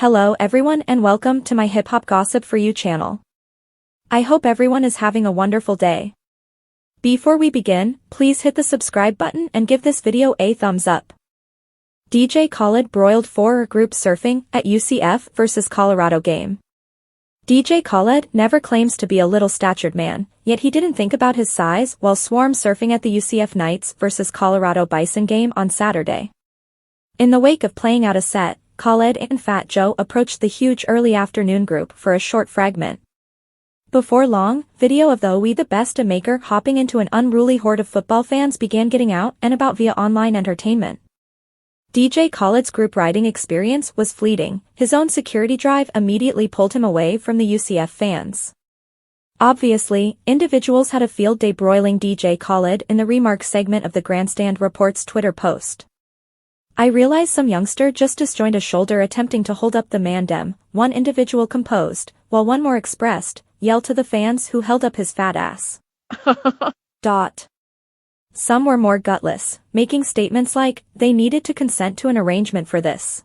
Hello everyone and welcome to my Hip Hop Gossip For You channel. I hope everyone is having a wonderful day. Before we begin, please hit the subscribe button and give this video a thumbs up. DJ Khaled broiled 4 group surfing at UCF versus Colorado game. DJ Khaled never claims to be a little-statured man, yet he didn't think about his size while swarm surfing at the UCF Knights versus Colorado Bison game on Saturday. In the wake of playing out a set, Khaled and Fat Joe approached the huge early afternoon group for a short fragment. Before long, video of the We the Best maker hopping into an unruly horde of football fans began getting out and about via online entertainment. DJ Khaled's group riding experience was fleeting. His own security drive immediately pulled him away from the UCF fans. Obviously, individuals had a field day broiling DJ Khaled in the remarks segment of the Grandstand Report's Twitter post. "I realize some youngster just disjoined a shoulder attempting to hold up the mandem," one individual composed, while one more expressed, yelled to the fans who held up his fat ass. Some were more gutless, making statements like, they needed to consent to an arrangement for this.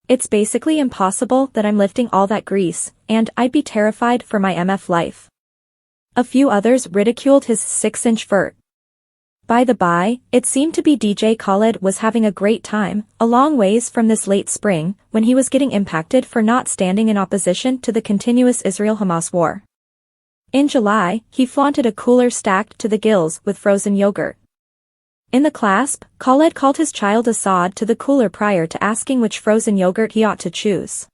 "It's basically impossible that I'm lifting all that grease, and I'd be terrified for my MF life." A few others ridiculed his 6-inch vert. By the by, it seemed to be DJ Khaled was having a great time, a long ways from this late spring, when he was getting impacted for not standing in opposition to the continuous Israel-Hamas war. In July, he flaunted a cooler stacked to the gills with frozen yogurt. In the clasp, Khaled called his child Assad to the cooler prior to asking which frozen yogurt he ought to choose.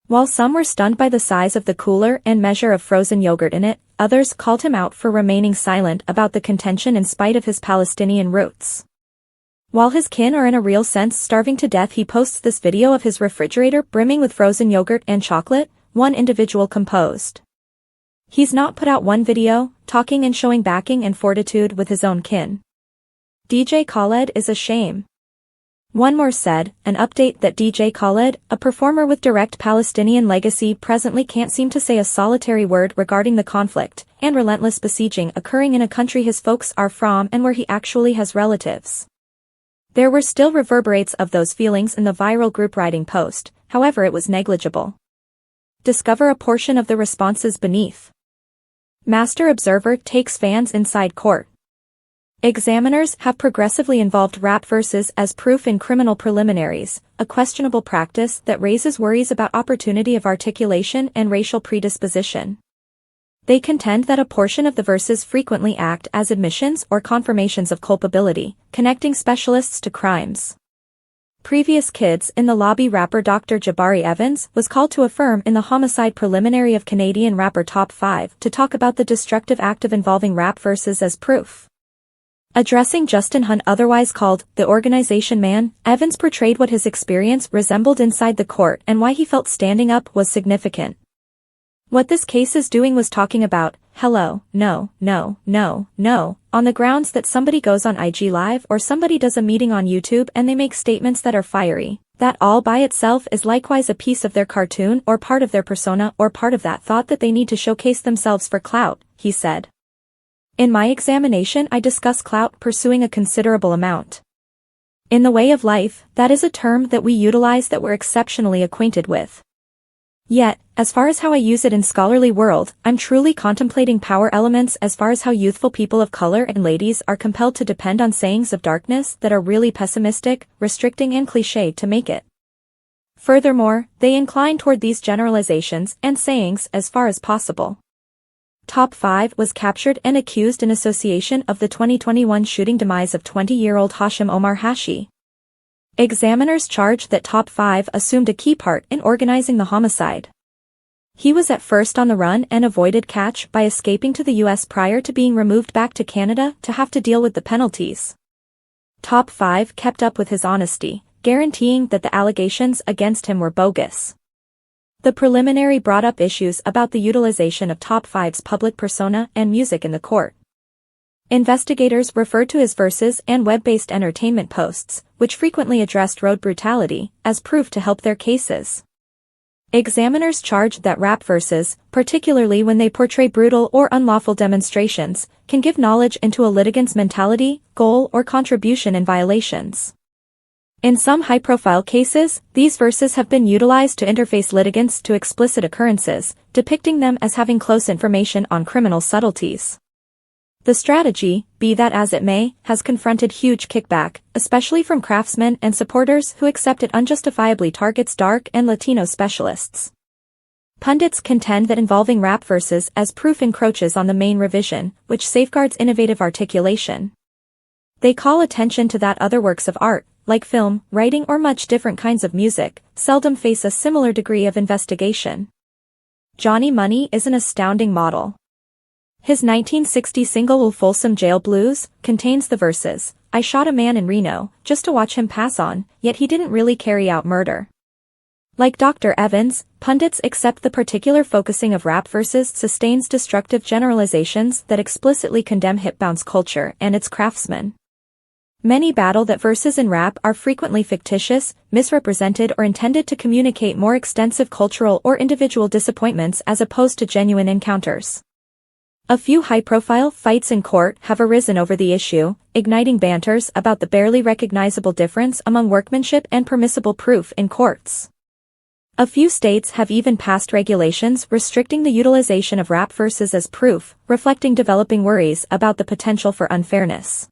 While some were stunned by the size of the cooler and measure of frozen yogurt in it, others called him out for remaining silent about the contention in spite of his Palestinian roots. While his kin are in a real sense starving to death, he posts this video of his refrigerator brimming with frozen yogurt and chocolate, one individual composed. He's not put out one video, talking and showing backing and fortitude with his own kin. DJ Khaled is a shame. One more said, an update that DJ Khaled, a performer with direct Palestinian legacy, presently can't seem to say a solitary word regarding the conflict and relentless besieging occurring in a country his folks are from and where he actually has relatives. There were still reverberates of those feelings in the viral group writing post, however it was negligible. Discover a portion of the responses beneath. Master Observer takes fans inside court. Examiners have progressively involved rap verses as proof in criminal preliminaries, a questionable practice that raises worries about opportunity of articulation and racial predisposition. They contend that a portion of the verses frequently act as admissions or confirmations of culpability, connecting specialists to crimes. Previous kids in the lobby rapper Dr. Jabari Evans was called to affirm in the homicide preliminary of Canadian rapper Top 5 to talk about the destructive act of involving rap verses as proof. Addressing Justin Hunt, otherwise called the Organization Man, Evans portrayed what his experience resembled inside the court and why he felt standing up was significant. "What this case is doing was talking about, hello, no, on the grounds that somebody goes on IG Live or somebody does a meeting on YouTube and they make statements that are fiery. That all by itself is likewise a piece of their cartoon or part of their persona or part of that thought that they need to showcase themselves for clout," he said. "In my examination I discuss clout pursuing a considerable amount. In the way of life, that is a term that we utilize that we're exceptionally acquainted with. Yet, as far as how I use it in scholarly world, I'm truly contemplating power elements as far as how youthful people of color and ladies are compelled to depend on sayings of darkness that are really pessimistic, restricting and cliché to make it. Furthermore, they incline toward these generalizations and sayings as far as possible." Top 5 was captured and accused in association of the 2021 shooting demise of 20-year-old Hashim Omar Hashi. Examiners charged that Top 5 assumed a key part in organizing the homicide. He was at first on the run and avoided catch by escaping to the US prior to being removed back to Canada to have to deal with the penalties. Top 5 kept up with his honesty, guaranteeing that the allegations against him were bogus. The preliminary brought up issues about the utilization of Top 5's public persona and music in the court. Investigators referred to his verses and web-based entertainment posts, which frequently addressed road brutality, as proof to help their cases. Examiners charged that rap verses, particularly when they portray brutal or unlawful demonstrations, can give knowledge into a litigant's mentality, goal or contribution in violations. In some high-profile cases, these verses have been utilized to interface litigants to explicit occurrences, depicting them as having close information on criminal subtleties. The strategy, be that as it may, has confronted huge kickback, especially from craftsmen and supporters who accept it unjustifiably targets dark and Latino specialists. Pundits contend that involving rap verses as proof encroaches on the main revision, which safeguards innovative articulation. They call attention to that other works of art, like film, writing or much different kinds of music, seldom face a similar degree of investigation. Johnny Money is an astounding model. His 1960 single Folsom Jail Blues contains the verses, "I shot a man in Reno, just to watch him pass on, yet he didn't really carry out murder." Like Dr. Evans, pundits accept the particular focusing of rap verses sustains destructive generalizations that explicitly condemn hip-bounce culture and its craftsmen. Many battle that verses in rap are frequently fictitious, misrepresented or intended to communicate more extensive cultural or individual disappointments as opposed to genuine encounters. A few high-profile fights in court have arisen over the issue, igniting banters about the barely recognizable difference among workmanship and permissible proof in courts. A few states have even passed regulations restricting the utilization of rap verses as proof, reflecting developing worries about the potential for unfairness.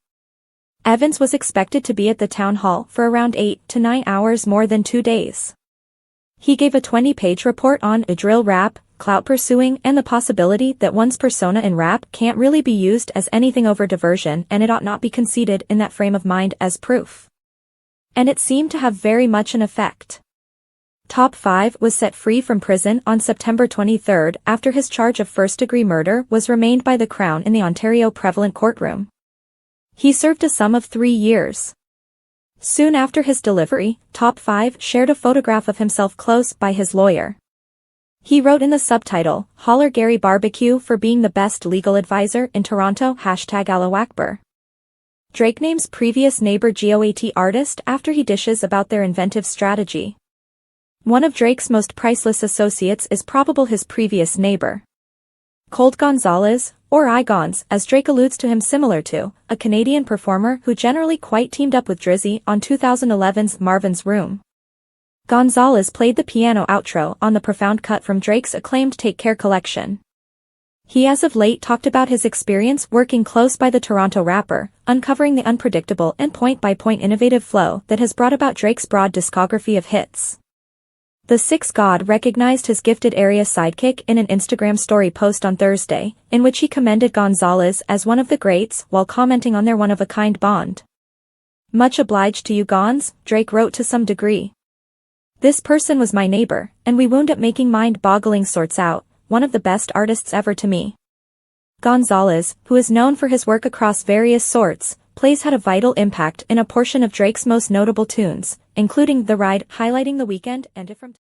Evans was expected to be at the town hall for around 8 to 9 hours more than 2 days. He gave a 20-page report on a drill rap, clout pursuing and the possibility that one's persona in rap can't really be used as anything over diversion and it ought not be conceded in that frame of mind as proof. And it seemed to have very much an effect. Top 5 was set free from prison on September 23 after his charge of first-degree murder was remained by the Crown in the Ontario Prevalent Courtroom. He served a sum of 3 years. Soon after his delivery, Top 5 shared a photograph of himself close by his lawyer. He wrote in the subtitle, "Holler Gary Barbecue for being the best legal advisor in Toronto #Allahu Akbar." Drake names previous neighbor GOAT artist after he dishes about their inventive strategy. One of Drake's most priceless associates is probable his previous neighbor. Colt Gonzalez, or I-Gonz, as Drake alludes to him similar to, a Canadian performer who generally quite teamed up with Drizzy on 2011's Marvin's Room. Gonzalez played the piano outro on the profound cut from Drake's acclaimed Take Care collection. He as of late talked about his experience working close by the Toronto rapper, uncovering the unpredictable and point-by-point innovative flow that has brought about Drake's broad discography of hits. The Six God recognized his gifted area sidekick in an Instagram story post on Thursday, in which he commended Gonzalez as one of the greats while commenting on their one-of-a-kind bond. "Much obliged to you Gonz," Drake wrote to some degree. "This person was my neighbor, and we wound up making mind-boggling sorts out, one of the best artists ever to me." Gonzalez, who is known for his work across various sorts, plays had a vital impact in a portion of Drake's most notable tunes, including The Ride, highlighting the weekend and different